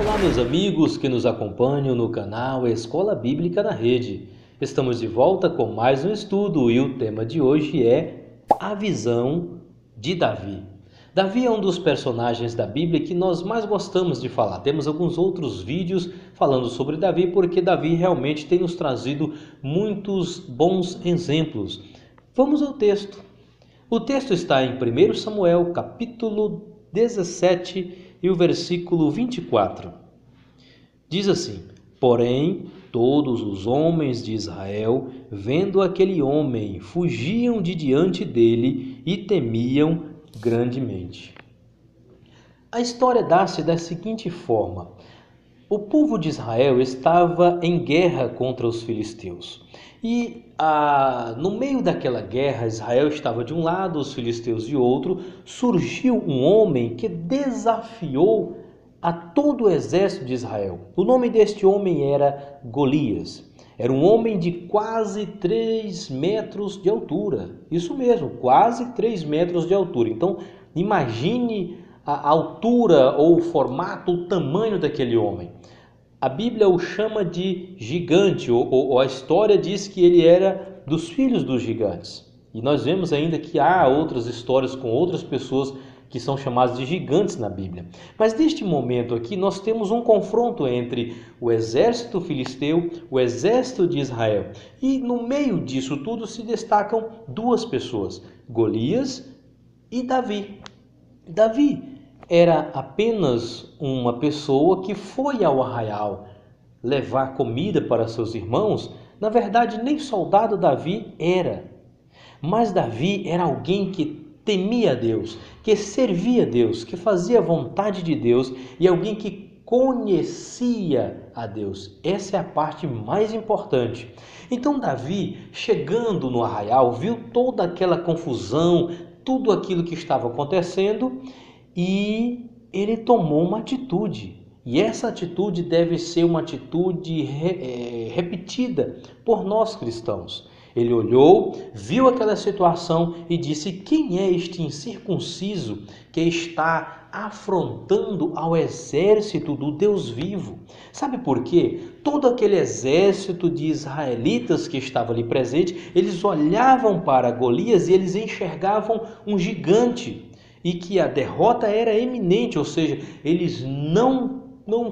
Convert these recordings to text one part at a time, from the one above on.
Olá, meus amigos que nos acompanham no canal Escola Bíblica na Rede. Estamos de volta com mais um estudo e o tema de hoje é a visão de Davi. Davi é um dos personagens da Bíblia que nós mais gostamos de falar. Temos alguns outros vídeos falando sobre Davi porque Davi realmente tem nos trazido muitos bons exemplos. Vamos ao texto. O texto está em 1 Samuel, capítulo 17 e o versículo 24. Diz assim: Porém, todos os homens de Israel, vendo aquele homem, fugiam de diante dele e temiam grandemente. A história dá-se da seguinte forma: o povo de Israel estava em guerra contra os filisteus. E no meio daquela guerra, Israel estava de um lado, os filisteus de outro. Surgiu um homem que desafiou a todo o exército de Israel. O nome deste homem era Golias. Era um homem de quase 3 metros de altura. Isso mesmo, quase 3 metros de altura. Então, imagine a altura ou o formato, o tamanho daquele homem. A Bíblia o chama de gigante, ou a história diz que ele era dos filhos dos gigantes. E nós vemos ainda que há outras histórias com outras pessoas que são chamadas de gigantes na Bíblia. Mas neste momento aqui nós temos um confronto entre o exército filisteu, o exército de Israel. E no meio disso tudo se destacam duas pessoas, Golias e Davi. Davi era apenas uma pessoa que foi ao arraial levar comida para seus irmãos. Na verdade, nem soldado Davi era. Mas Davi era alguém que temia a Deus, que servia a Deus, que fazia a vontade de Deus e alguém que conhecia a Deus. Essa é a parte mais importante. Então Davi, chegando no arraial, viu toda aquela confusão, tudo aquilo que estava acontecendo e ele tomou uma atitude. E essa atitude deve ser uma atitude repetida por nós cristãos. Ele olhou, viu aquela situação e disse: quem é este incircunciso que está afrontando ao exército do Deus vivo? Sabe por quê? Todo aquele exército de israelitas que estava ali presente, eles olhavam para Golias e eles enxergavam um gigante e que a derrota era iminente, ou seja, eles não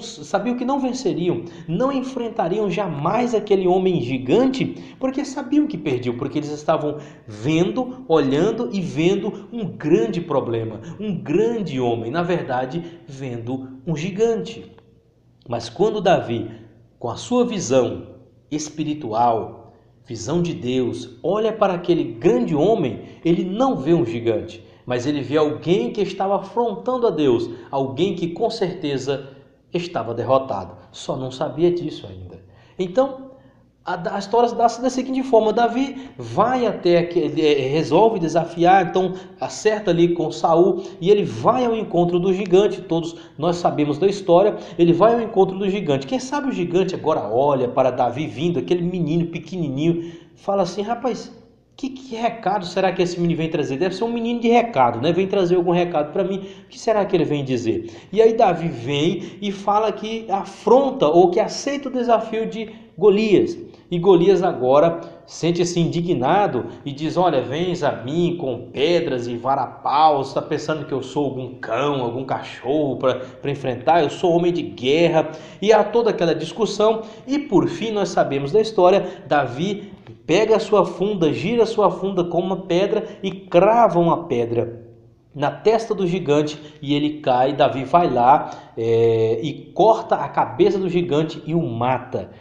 sabiam que não venceriam, não enfrentariam jamais aquele homem gigante, porque sabiam que perdiam, porque eles estavam vendo, olhando e vendo um grande problema, um grande homem, na verdade, vendo um gigante. Mas quando Davi, com a sua visão espiritual, visão de Deus, olha para aquele grande homem, ele não vê um gigante, mas ele vê alguém que estava afrontando a Deus, alguém que com certeza estava derrotado, só não sabia disso ainda. Então, a história dá-se da seguinte forma: Davi vai até, resolve desafiar, então acerta ali com Saul e ele vai ao encontro do gigante. Todos nós sabemos da história, ele vai ao encontro do gigante. Quem sabe o gigante agora olha para Davi vindo, aquele menino pequenininho, fala assim: rapaz, que recado será que esse menino vem trazer? Deve ser um menino de recado, né? Vem trazer algum recado para mim. O que será que ele vem dizer? E aí Davi vem e fala que afronta ou que aceita o desafio de Golias. E Golias agora sente-se indignado e diz: olha, vens a mim com pedras e varapaus, está pensando que eu sou algum cão, algum cachorro para enfrentar? Eu sou homem de guerra. E há toda aquela discussão e por fim nós sabemos da história, Davi pega a sua funda, gira a sua funda com uma pedra e crava uma pedra na testa do gigante e ele cai. Davi vai lá e corta a cabeça do gigante e o mata.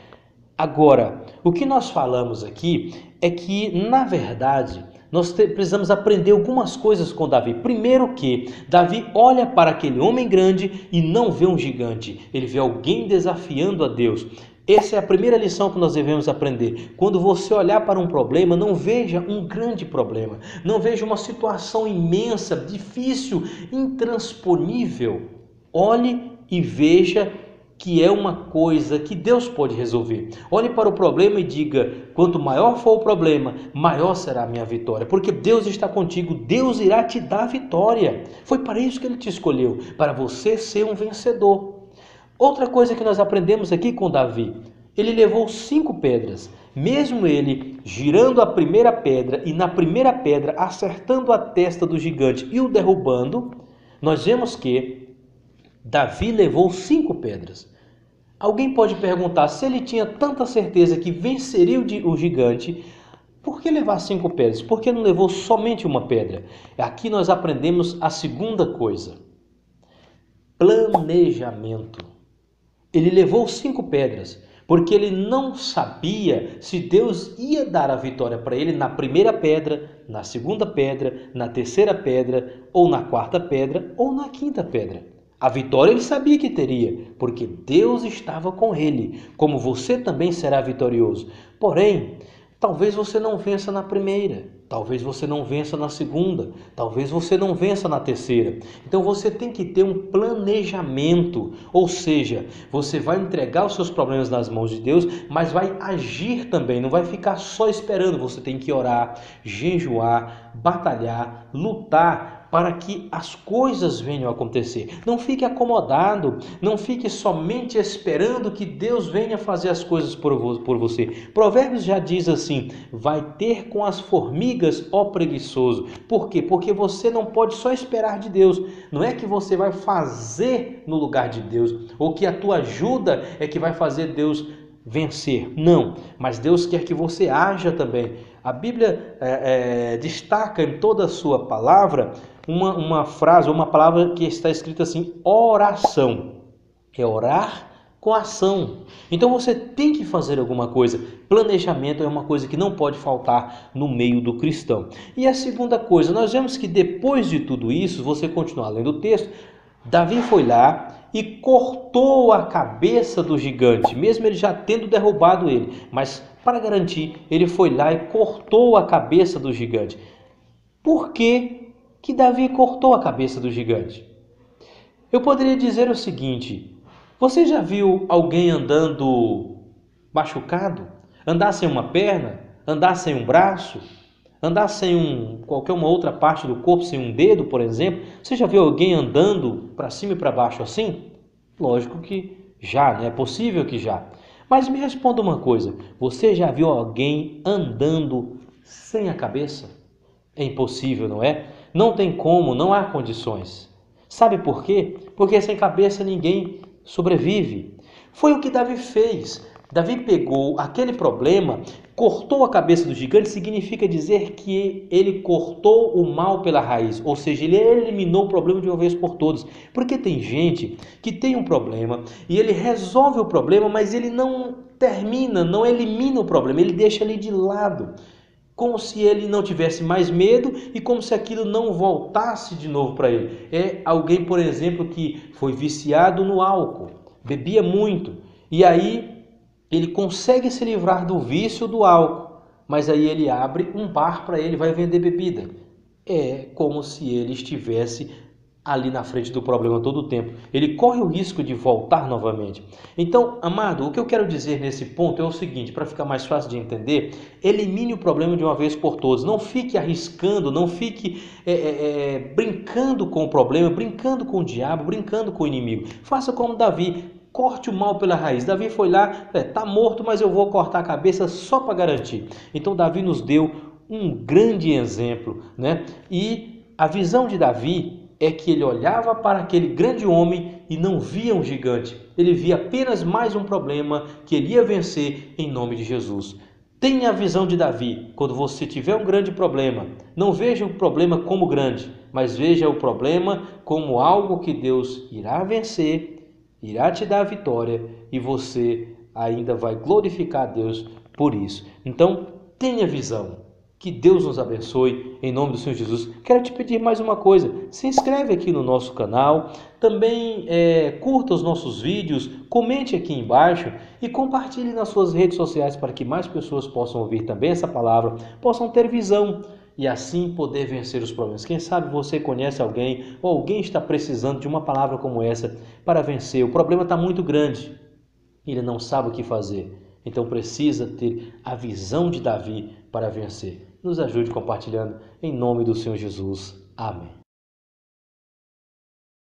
Agora, o que nós falamos aqui é que, na verdade, nós precisamos aprender algumas coisas com Davi. Primeiro que Davi olha para aquele homem grande e não vê um gigante, ele vê alguém desafiando a Deus. Essa é a primeira lição que nós devemos aprender. Quando você olhar para um problema, não veja um grande problema, não veja uma situação imensa, difícil, intransponível. Olhe e veja que é uma coisa que Deus pode resolver. Olhe para o problema e diga: quanto maior for o problema, maior será a minha vitória, porque Deus está contigo, Deus irá te dar a vitória. Foi para isso que Ele te escolheu, para você ser um vencedor. Outra coisa que nós aprendemos aqui com Davi, ele levou 5 pedras. Mesmo ele girando a primeira pedra e na primeira pedra acertando a testa do gigante e o derrubando, nós vemos que Davi levou 5 pedras. Alguém pode perguntar, se ele tinha tanta certeza que venceria o gigante, por que levar 5 pedras? Por que não levou somente uma pedra? Aqui nós aprendemos a segunda coisa: planejamento. Ele levou 5 pedras, porque ele não sabia se Deus ia dar a vitória para ele na primeira pedra, na segunda pedra, na terceira pedra, ou na quarta pedra, ou na quinta pedra. A vitória ele sabia que teria, porque Deus estava com ele, como você também será vitorioso. Porém, talvez você não vença na primeira, talvez você não vença na segunda, talvez você não vença na terceira. Então você tem que ter um planejamento, ou seja, você vai entregar os seus problemas nas mãos de Deus, mas vai agir também, não vai ficar só esperando. Você tem que orar, jejuar, batalhar, lutar para que as coisas venham a acontecer. Não fique acomodado, não fique somente esperando que Deus venha fazer as coisas por você. Provérbios já diz assim: vai ter com as formigas, ó preguiçoso. Por quê? Porque você não pode só esperar de Deus. Não é que você vai fazer no lugar de Deus, ou que a tua ajuda é que vai fazer Deus vencer. Não, mas Deus quer que você haja também. A Bíblia destaca em toda a sua palavra uma frase, uma palavra que está escrita assim: oração. É orar com ação. Então você tem que fazer alguma coisa. Planejamento é uma coisa que não pode faltar no meio do cristão. E a segunda coisa, nós vemos que depois de tudo isso, você continuar lendo o texto, Davi foi lá e cortou a cabeça do gigante, mesmo ele já tendo derrubado ele. Mas para garantir, ele foi lá e cortou a cabeça do gigante. Por que Davi cortou a cabeça do gigante? Eu poderia dizer o seguinte: você já viu alguém andando machucado? Andar sem uma perna? Andar sem um braço? Andar sem qualquer uma outra parte do corpo, sem um dedo, por exemplo? Você já viu alguém andando para cima e para baixo assim? Lógico que já, né? É possível que já. Mas me responda uma coisa: você já viu alguém andando sem a cabeça? É impossível, não é? Não tem como, não há condições. Sabe por quê? Porque sem cabeça ninguém sobrevive. Foi o que Davi fez. Davi pegou aquele problema, cortou a cabeça do gigante, significa dizer que ele cortou o mal pela raiz, ou seja, ele eliminou o problema de uma vez por todas. Porque tem gente que tem um problema e ele resolve o problema, mas ele não termina, não elimina o problema, ele deixa ele de lado, como se ele não tivesse mais medo e como se aquilo não voltasse de novo para ele. É alguém, por exemplo, que foi viciado no álcool, bebia muito, e aí ele consegue se livrar do vício do álcool, mas aí ele abre um bar para ele, vai vender bebida. É como se ele estivesse ali na frente do problema todo o tempo. Ele corre o risco de voltar novamente. Então, amado, o que eu quero dizer nesse ponto é o seguinte, para ficar mais fácil de entender: elimine o problema de uma vez por todas. Não fique arriscando, não fique brincando com o problema, brincando com o diabo, brincando com o inimigo. Faça como Davi. Corte o mal pela raiz. Davi foi lá, está morto, mas eu vou cortar a cabeça só para garantir. Então Davi nos deu um grande exemplo, né? E a visão de Davi é que ele olhava para aquele grande homem e não via um gigante. Ele via apenas mais um problema que ele ia vencer em nome de Jesus. Tenha a visão de Davi. Quando você tiver um grande problema, não veja o problema como grande, mas veja o problema como algo que Deus irá vencer, irá te dar a vitória e você ainda vai glorificar a Deus por isso. Então, tenha visão. Que Deus nos abençoe em nome do Senhor Jesus. Quero te pedir mais uma coisa: se inscreve aqui no nosso canal, também curta os nossos vídeos, comente aqui embaixo e compartilhe nas suas redes sociais para que mais pessoas possam ouvir também essa palavra, possam ter visão e assim poder vencer os problemas. Quem sabe você conhece alguém ou alguém está precisando de uma palavra como essa para vencer. O problema está muito grande, ele não sabe o que fazer. Então precisa ter a visão de Davi para vencer. Nos ajude compartilhando em nome do Senhor Jesus. Amém.